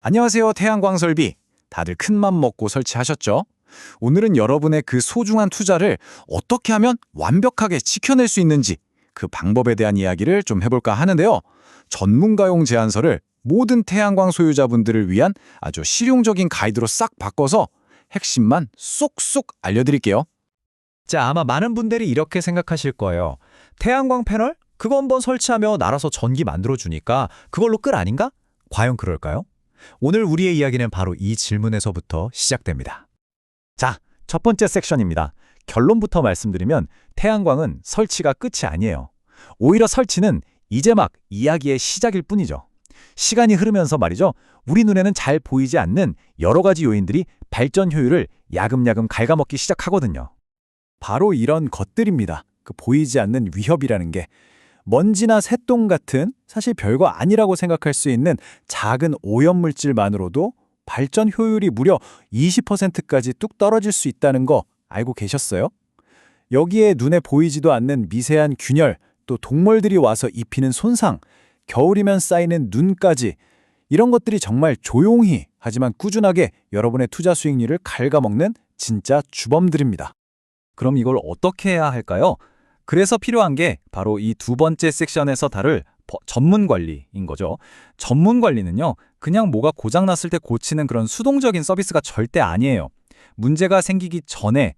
안녕하세요. 태양광 설비. 다들 큰맘 먹고 설치하셨죠? 오늘은 여러분의 그 소중한 투자를 어떻게 하면 완벽하게 지켜낼 수 있는지 그 방법에 대한 이야기를 좀 해볼까 하는데요. 전문가용 제안서를 모든 태양광 소유자분들을 위한 아주 실용적인 가이드로 싹 바꿔서 핵심만 쏙쏙 알려드릴게요. 자, 아마 많은 분들이 이렇게 생각하실 거예요. 태양광 패널? 그거 한번 설치하면 알아서 전기 만들어주니까 그걸로 끝 아닌가? 과연 그럴까요? 오늘 우리의 이야기는 바로 이 질문에서부터 시작됩니다. 자, 첫 번째 섹션입니다. 결론부터 말씀드리면 태양광은 설치가 끝이 아니에요. 오히려 설치는 이제 막 이야기의 시작일 뿐이죠. 시간이 흐르면서 말이죠. 우리 눈에는 잘 보이지 않는 여러 가지 요인들이 발전 효율을 야금야금 갉아먹기 시작하거든요. 바로 이런 것들입니다. 그 보이지 않는 위협이라는 게 먼지나 새똥 같은 사실 별거 아니라고 생각할 수 있는 작은 오염물질만으로도 발전 효율이 무려 20%까지 뚝 떨어질 수 있다는 거 알고 계셨어요? 여기에 눈에 보이지도 않는 미세한 균열, 또 동물들이 와서 입히는 손상, 겨울이면 쌓이는 눈까지 이런 것들이 정말 조용히 하지만 꾸준하게 여러분의 투자 수익률을 갉아먹는 진짜 주범들입니다. 그럼 이걸 어떻게 해야 할까요? 그래서 필요한 게 바로 이 두 번째 섹션에서 다룰 전문 관리인 거죠. 전문 관리는요, 그냥 뭐가 고장났을 때 고치는 그런 수동적인 서비스가 절대 아니에요. 문제가 생기기 전에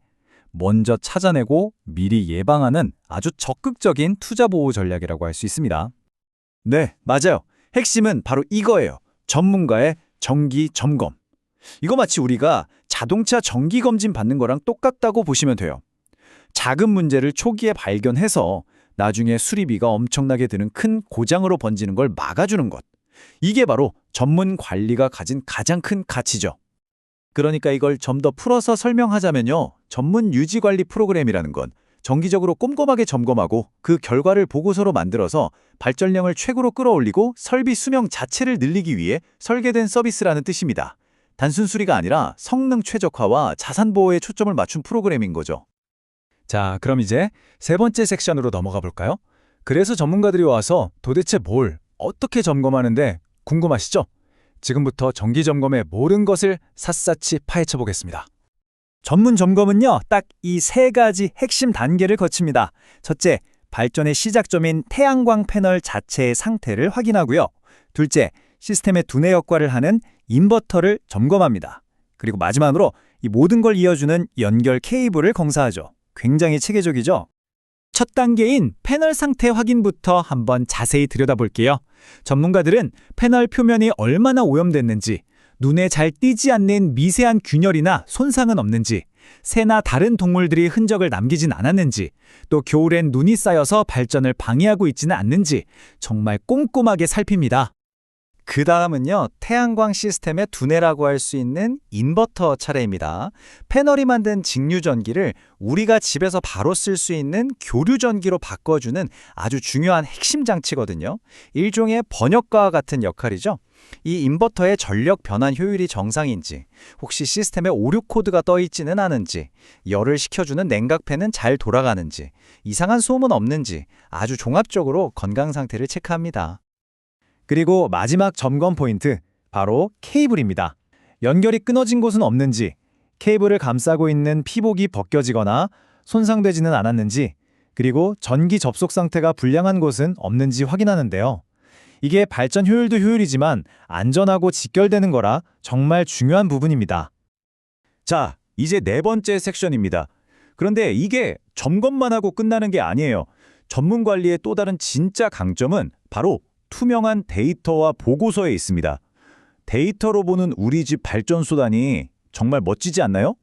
먼저 찾아내고 미리 예방하는 아주 적극적인 투자 보호 전략이라고 할 수 있습니다. 네, 맞아요. 핵심은 바로 이거예요. 전문가의 정기 점검. 이거 마치 우리가 자동차 정기 검진 받는 거랑 똑같다고 보시면 돼요. 작은 문제를 초기에 발견해서 나중에 수리비가 엄청나게 드는 큰 고장으로 번지는 걸 막아주는 것. 이게 바로 전문 관리가 가진 가장 큰 가치죠. 그러니까 이걸 좀 더 풀어서 설명하자면요. 전문 유지 관리 프로그램이라는 건 정기적으로 꼼꼼하게 점검하고 그 결과를 보고서로 만들어서 발전량을 최고로 끌어올리고 설비 수명 자체를 늘리기 위해 설계된 서비스라는 뜻입니다. 단순 수리가 아니라 성능 최적화와 자산 보호에 초점을 맞춘 프로그램인 거죠. 자, 그럼 이제 세 번째 섹션으로 넘어가 볼까요? 그래서 전문가들이 와서 도대체 뭘, 어떻게 점검하는데 궁금하시죠? 지금부터 정기 점검의 모든 것을 샅샅이 파헤쳐 보겠습니다. 전문 점검은요, 딱 이 세 가지 핵심 단계를 거칩니다. 첫째, 발전의 시작점인 태양광 패널 자체의 상태를 확인하고요. 둘째, 시스템의 두뇌 역할을 하는 인버터를 점검합니다. 그리고 마지막으로 이 모든 걸 이어주는 연결 케이블을 검사하죠. 굉장히 체계적이죠? 첫 단계인 패널 상태 확인부터 한번 자세히 들여다볼게요. 전문가들은 패널 표면이 얼마나 오염됐는지, 눈에 잘 띄지 않는 미세한 균열이나 손상은 없는지, 새나 다른 동물들이 흔적을 남기진 않았는지, 또 겨울엔 눈이 쌓여서 발전을 방해하고 있지는 않는지 정말 꼼꼼하게 살핍니다. 그 다음은요, 태양광 시스템의 두뇌라고 할 수 있는 인버터 차례입니다. 패널이 만든 직류전기를 우리가 집에서 바로 쓸 수 있는 교류전기로 바꿔주는 아주 중요한 핵심 장치거든요. 일종의 번역가와 같은 역할이죠. 이 인버터의 전력 변환 효율이 정상인지, 혹시 시스템에 오류 코드가 떠 있지는 않은지, 열을 식혀주는 냉각팬은 잘 돌아가는지, 이상한 소음은 없는지 아주 종합적으로 건강 상태를 체크합니다. 그리고 마지막 점검 포인트, 바로 케이블입니다. 연결이 끊어진 곳은 없는지, 케이블을 감싸고 있는 피복이 벗겨지거나 손상되지는 않았는지, 그리고 전기 접속 상태가 불량한 곳은 없는지 확인하는데요. 이게 발전 효율도 효율이지만 안전하고 직결되는 거라 정말 중요한 부분입니다. 자, 이제 네 번째 섹션입니다. 그런데 이게 점검만 하고 끝나는 게 아니에요. 전문 관리의 또 다른 진짜 강점은 바로 투명한 데이터와 보고서에 있습니다. 데이터로 보는 우리 집 발전소단이 정말 멋지지 않나요?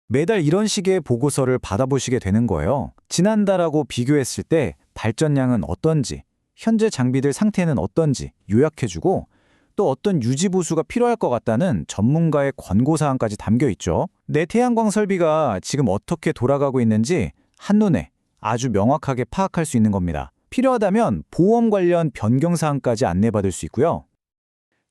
매달 이런 식의 보고서를 받아보시게 되는 거예요. 지난달하고 비교했을 때 발전량은 어떤지, 현재 장비들 상태는 어떤지 요약해주고, 또 어떤 유지 보수가 필요할 것 같다는 전문가의 권고사항까지 담겨 있죠. 내 태양광 설비가 지금 어떻게 돌아가고 있는지 한눈에 아주 명확하게 파악할 수 있는 겁니다. 필요하다면 보험 관련 변경 사항까지 안내받을 수 있고요.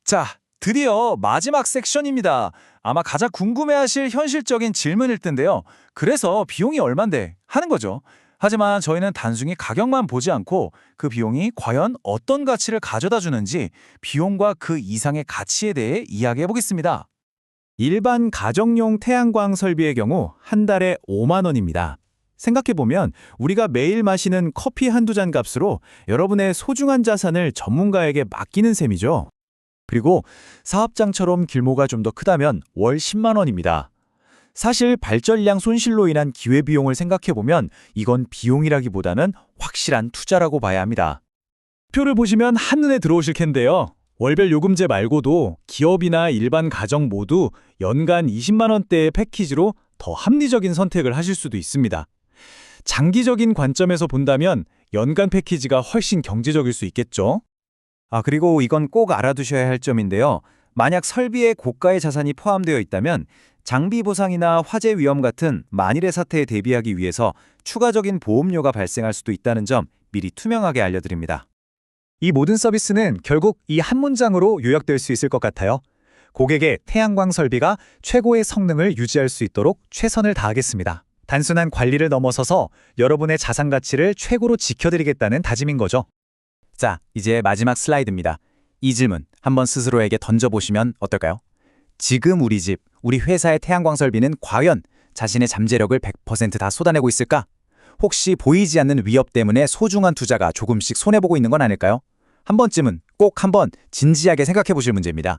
자, 드디어 마지막 섹션입니다. 아마 가장 궁금해하실 현실적인 질문일 텐데요. 그래서 비용이 얼만데 하는 거죠. 하지만 저희는 단순히 가격만 보지 않고 그 비용이 과연 어떤 가치를 가져다 주는지 비용과 그 이상의 가치에 대해 이야기해 보겠습니다. 일반 가정용 태양광 설비의 경우 한 달에 5만 원입니다. 생각해보면 우리가 매일 마시는 커피 한두 잔 값으로 여러분의 소중한 자산을 전문가에게 맡기는 셈이죠. 그리고 사업장처럼 규모가 좀 더 크다면 월 10만 원입니다. 사실 발전량 손실로 인한 기회비용을 생각해보면 이건 비용이라기보다는 확실한 투자라고 봐야 합니다. 표를 보시면 한눈에 들어오실 텐데요. 월별 요금제 말고도 기업이나 일반 가정 모두 연간 20만 원대의 패키지로 더 합리적인 선택을 하실 수도 있습니다. 장기적인 관점에서 본다면 연간 패키지가 훨씬 경제적일 수 있겠죠. 그리고 이건 꼭 알아두셔야 할 점인데요. 만약 설비에 고가의 자산이 포함되어 있다면 장비 보상이나 화재 위험 같은 만일의 사태에 대비하기 위해서 추가적인 보험료가 발생할 수도 있다는 점 미리 투명하게 알려드립니다. 이 모든 서비스는 결국 이 한 문장으로 요약될 수 있을 것 같아요. 고객의 태양광 설비가 최고의 성능을 유지할 수 있도록 최선을 다하겠습니다. 단순한 관리를 넘어서서 여러분의 자산 가치를 최고로 지켜드리겠다는 다짐인 거죠. 자, 이제 마지막 슬라이드입니다. 이 질문 한번 스스로에게 던져보시면 어떨까요? 지금 우리 집, 우리 회사의 태양광 설비는 과연 자신의 잠재력을 100% 다 쏟아내고 있을까? 혹시 보이지 않는 위협 때문에 소중한 투자가 조금씩 손해보고 있는 건 아닐까요? 한 번쯤은 꼭 한번 진지하게 생각해 보실 문제입니다.